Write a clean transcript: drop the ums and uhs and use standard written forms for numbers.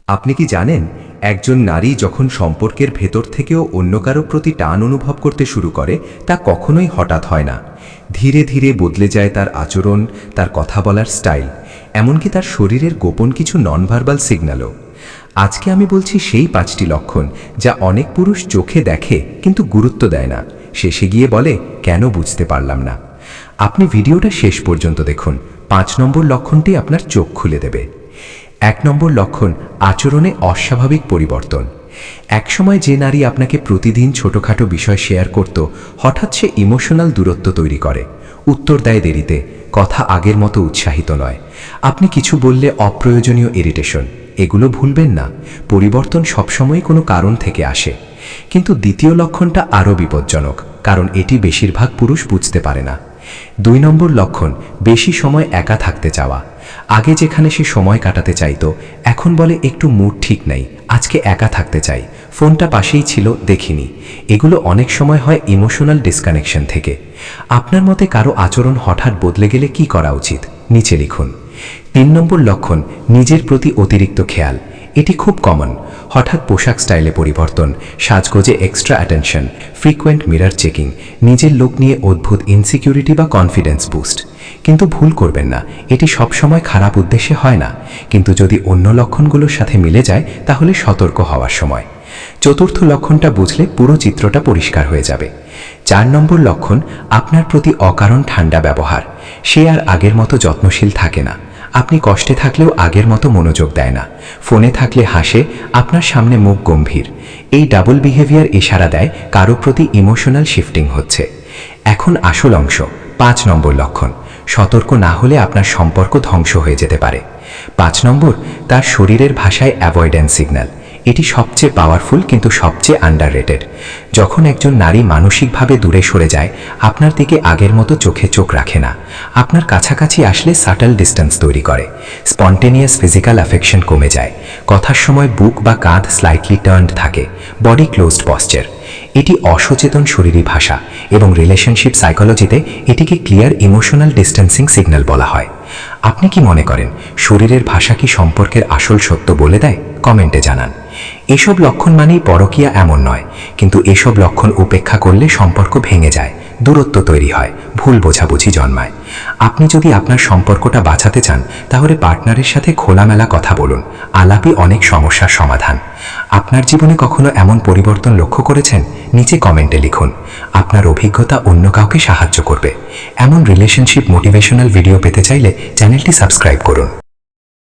আপনি কি জানেন, একজন নারী যখন সম্পর্কের ভেতর থেকেও অন্য কারো প্রতি টান অনুভব করতে শুরু করে, তা কখনোই হঠাৎ হয় না। ধীরে ধীরে বদলে যায় তার আচরণ, তার কথা বলার স্টাইল, এমনকি তার শরীরের গোপন কিছু ননভার্বাল সিগন্যালও। আজকে আমি বলছি সেই 5টি লক্ষণ যা অনেক পুরুষ চোখে দেখে কিন্তু গুরুত্ব দেয় না, শেষে গিয়ে বলে কেন বুঝতে পারলাম না। আপনি ভিডিওটা শেষ পর্যন্ত দেখুন। 5 নম্বর লক্ষণটি আপনার চোখ খুলে দেবে। 1 নম্বর লক্ষণ, আচরণে অস্বাভাবিক পরিবর্তন। একসময় যে নারী আপনাকে প্রতিদিন ছোটখাটো বিষয় শেয়ার করত, হঠাৎ সে ইমোশনাল দূরত্ব তৈরি করে। উত্তর দেয় দেরিতে, কথা আগের মতো উৎসাহিত নয়। আপনি কিছু বললে অপ্রয়োজনীয় ইরিটেশন। এগুলো ভুলবেন না, পরিবর্তন সবসময় কোনো কারণ থেকে আসে। কিন্তু দ্বিতীয় লক্ষণটা আরও বিপজ্জনক, কারণ এটি বেশিরভাগ পুরুষ বুঝতে পারে না। 2 নম্বর লক্ষণ, বেশি সময় একা থাকতে চাওয়া। আগে যেখানে সে সময় কাটাতে চাইতো, এখন বলে একটু মুড ঠিক নেই, আজকে একা থাকতে চাই, ফোনটা পাশেই ছিল, দেখিনি। এগুলো অনেক সময় হয় ইমোশনাল ডিসকানেকশন থেকে। আপনার মতে কারো আচরণ হঠাৎ বদলে গেলে কি করা উচিত? নিচে লিখুন। 3 নম্বর লক্ষণ, নিজের প্রতি অতিরিক্ত খেয়াল। এটি খুব কমন। হঠাৎ পোশাক স্টাইলে পরিবর্তন, সাজগোজে extra attention, frequent mirror checking, নিজের লুক নিয়ে অদ্ভুত ইনসিকিউরিটি বা কনফিডেন্স বুস্ট। কিন্তু ভুল করবেন না, এটি সবসময় খারাপ উদ্দেশ্যে হয় না, কিন্তু যদি অন্য লক্ষণগুলোর সাথে মিলে যায় তাহলে সতর্ক হওয়ার সময়। 4র্থ লক্ষণটা বুঝলে পুরো চিত্রটা পরিষ্কার হয়ে যাবে। 4 নম্বর লক্ষণ, আপনার প্রতি অকারণ ঠান্ডা ব্যবহার। সে আর আগের মতো যত্নশীল থাকে না। আপনি কষ্টে থাকলেও আগের মতো মনোযোগ দেয় না। ফোনে থাকলে হাসে, আপনার সামনে মুখ গম্ভীর। এই ডাবল বিহেভিয়ার ইশারা দেয় কারো প্রতি ইমোশনাল শিফটিং হচ্ছে। এখন আসল অংশ, 5 নম্বর লক্ষণ। সতর্ক না হলে আপনার সম্পর্ক ধ্বংস হয়ে যেতে পারে। 5 নম্বর, তার শরীরের ভাষায় অ্যাভয়েডেন্স সিগন্যাল। এটি সবচেয়ে পাওয়ারফুল কিন্তু সবচেয়ে আন্ডাররেটেড। যখন একজন নারী মানসিকভাবে দূরে সরে যায়, আপনার দিকে আগের মতো চোখে চোখ রাখে না, আপনার কাছাকাছি আসলে সাটল ডিস্টেন্স তৈরি করে, স্পন্টেনিয়াস ফিজিক্যাল অ্যাফেকশন কমে যায়, কথার সময় বুক বা কাঁধ স্লাইটলি টার্নড থাকে, বডি ক্লোজড পশ্চার। এটি অসচেতন শরীরী ভাষা এবং রিলেশনশিপ সাইকোলজিতে এটিকে ক্লিয়ার ইমোশনাল ডিস্টেন্সিং সিগন্যাল বলা হয়। আপনি কি মনে করেন শরীরের ভাষা কি সম্পর্কের আসল সত্য বলে দেয়? কমেন্টে জানান। এসব লক্ষণ মানেই পরকীয়া এমন নয়, কিন্তু এসব লক্ষণ উপেক্ষা করলে সম্পর্ক ভেঙে যায়, দূরত্ব তৈরি হয়, ভুল বোঝাবুঝি জন্মায়। আপনি যদি আপনার সম্পর্কটা বাঁচাতে চান, তাহলে পার্টনারের সাথে খোলামেলা কথা বলুন। আলাপই অনেক সমস্যার সমাধান। আপনার জীবনে কখনো এমন পরিবর্তন লক্ষ্য করেছেন? নিচে কমেন্টে লিখুন। আপনার অভিজ্ঞতা অন্য কাউকে সাহায্য করবে। এমন রিলেশনশিপ মোটিভেশনাল ভিডিও পেতে চাইলে চ্যানেলটি সাবস্ক্রাইব করুন।